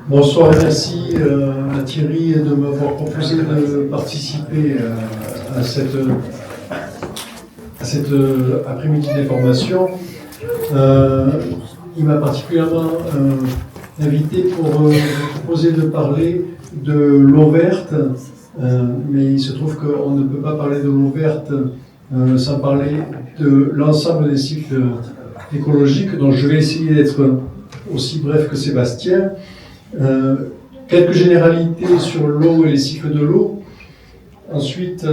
Bonsoir et merci à Thierry de m'avoir proposé de participer à cette après-midi des formations. Il m'a particulièrement invité pour vous proposer de parler de l'eau verte, mais il se trouve qu'on ne peut pas parler de l'eau verte sans parler de l'ensemble des cycles écologiques, donc je vais essayer d'être aussi bref que Sébastien. Quelques généralités sur l'eau et les cycles de l'eau. Ensuite,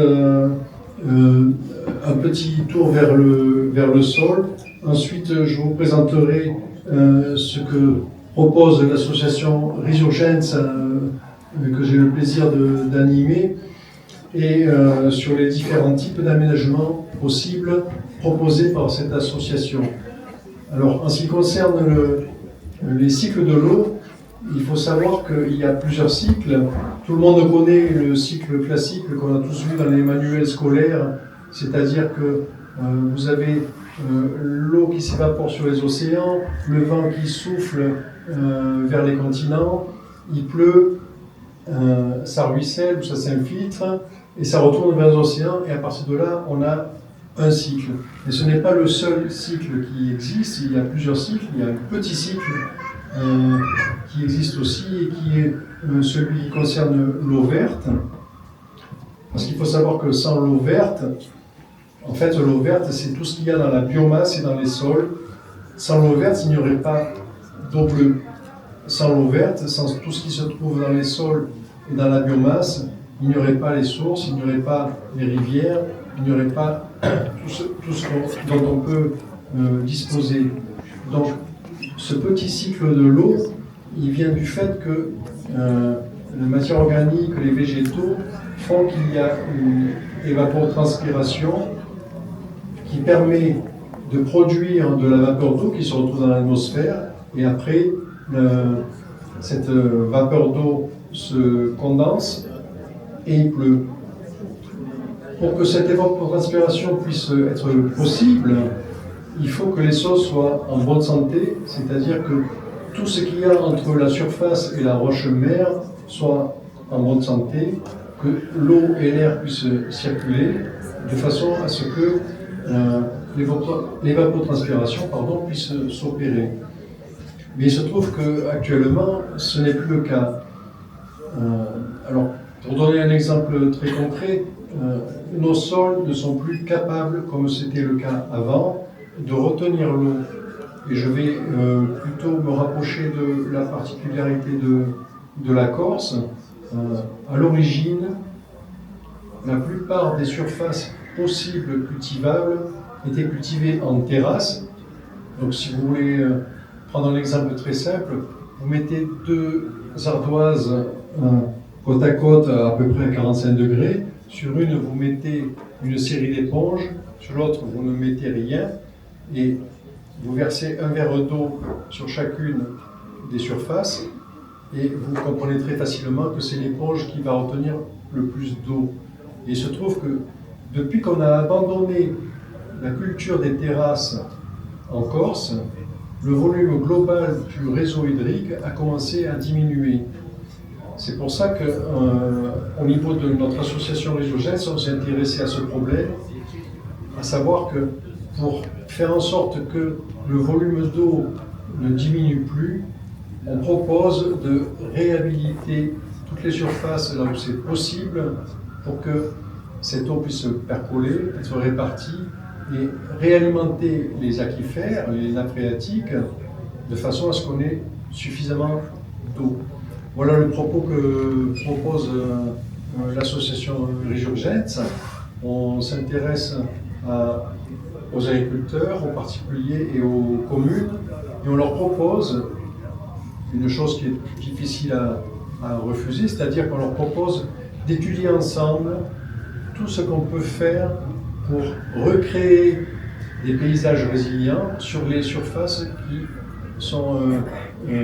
un petit tour vers le sol. Ensuite, je vous présenterai ce que propose l'association Résurgence, que j'ai le plaisir d'animer, et sur les différents types d'aménagements possibles proposés par cette association. Alors, en ce qui concerne les cycles de l'eau, il faut savoir qu'il y a plusieurs cycles. Tout le monde connaît le cycle classique qu'on a tous vu dans les manuels scolaires, c'est-à-dire que vous avez l'eau qui s'évapore sur les océans, le vent qui souffle vers les continents, il pleut, ça ruisselle ou ça s'infiltre, et ça retourne vers les océans, et à partir de là, on a un cycle. Et ce n'est pas le seul cycle qui existe, il y a plusieurs cycles, il y a un petit cycle qui existe aussi et qui est celui qui concerne l'eau verte. Parce qu'il faut savoir que sans l'eau verte, en fait l'eau verte c'est tout ce qu'il y a dans la biomasse et dans les sols. Sans l'eau verte, il n'y aurait pas d'eau bleue. Sans l'eau verte, sans tout ce qui se trouve dans les sols et dans la biomasse, il n'y aurait pas les sources, il n'y aurait pas les rivières, il n'y aurait pas tout ce dont on peut disposer. Donc, ce petit cycle de l'eau, il vient du fait que la matière organique, les végétaux, font qu'il y a une évapotranspiration qui permet de produire de la vapeur d'eau qui se retrouve dans l'atmosphère, et après, cette vapeur d'eau se condense et il pleut. Pour que cette évapotranspiration puisse être possible, il faut que les sols soient en bonne santé, c'est-à-dire que tout ce qu'il y a entre la surface et la roche-mère soit en bonne santé, que l'eau et l'air puissent circuler, de façon à ce que l'évapotranspiration puisse s'opérer. Mais il se trouve qu'actuellement, ce n'est plus le cas. Alors, pour donner un exemple très concret, nos sols ne sont plus capables, comme c'était le cas avant, de retenir l'eau. Et je vais plutôt me rapprocher de la particularité de la Corse. À l'origine, la plupart des surfaces possibles cultivables étaient cultivées en terrasse. Donc si vous voulez prendre un exemple très simple, vous mettez deux ardoises côte à côte à peu près à 45 degrés. Sur une, vous mettez une série d'éponges. Sur l'autre, vous ne mettez rien. Et vous versez un verre d'eau sur chacune des surfaces et vous comprenez très facilement que c'est l'éponge qui va retenir le plus d'eau. Et il se trouve que depuis qu'on a abandonné la culture des terrasses en Corse, le volume global du réseau hydrique a commencé à diminuer. C'est pour ça qu'au niveau de notre association Résurgence, on s'est intéressé à ce problème, à savoir que pour faire en sorte que le volume d'eau ne diminue plus, on propose de réhabiliter toutes les surfaces là où c'est possible pour que cette eau puisse percoler, être répartie et réalimenter les aquifères, les nappes phréatiques, de façon à ce qu'on ait suffisamment d'eau. Voilà le propos que propose l'association Résurgence. On s'intéresse aux agriculteurs, aux particuliers et aux communes, et on leur propose une chose qui est difficile à refuser, c'est-à-dire qu'on leur propose d'étudier ensemble tout ce qu'on peut faire pour recréer des paysages résilients sur les surfaces qui sont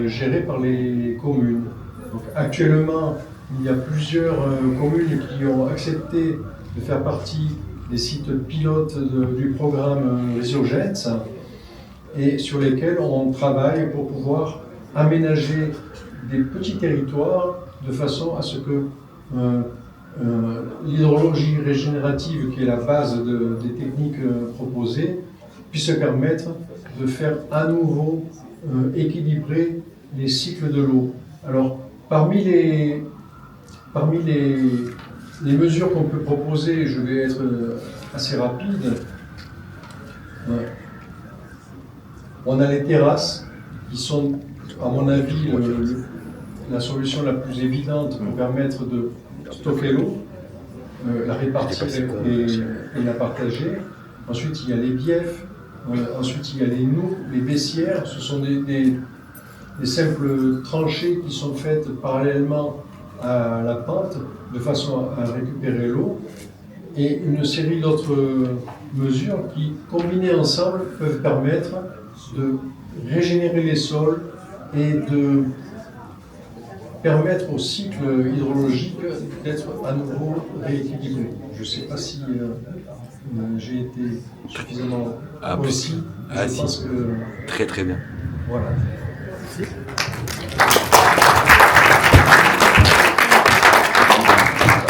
gérées par les communes. Donc, actuellement, il y a plusieurs communes qui ont accepté de faire partie des sites pilotes du programme Résurgence et sur lesquels on travaille pour pouvoir aménager des petits territoires de façon à ce que l'hydrologie régénérative, qui est la base des techniques proposées, puisse permettre de faire à nouveau équilibrer les cycles de l'eau. Alors, parmi les mesures qu'on peut proposer, je vais être assez rapide. On a les terrasses, qui sont, à mon avis, la solution la plus évidente pour permettre de stocker l'eau, la répartir et la partager. Ensuite, il y a les biefs, ensuite il y a les noues, les baissières. Ce sont des simples tranchées qui sont faites parallèlement à la pente, de façon à récupérer l'eau, et une série d'autres mesures qui, combinées ensemble, peuvent permettre de régénérer les sols et de permettre au cycle hydrologique d'être à nouveau rééquilibré. Je ne sais pas si j'ai été suffisamment précis. Je pense que... Très très bien. Voilà. Merci.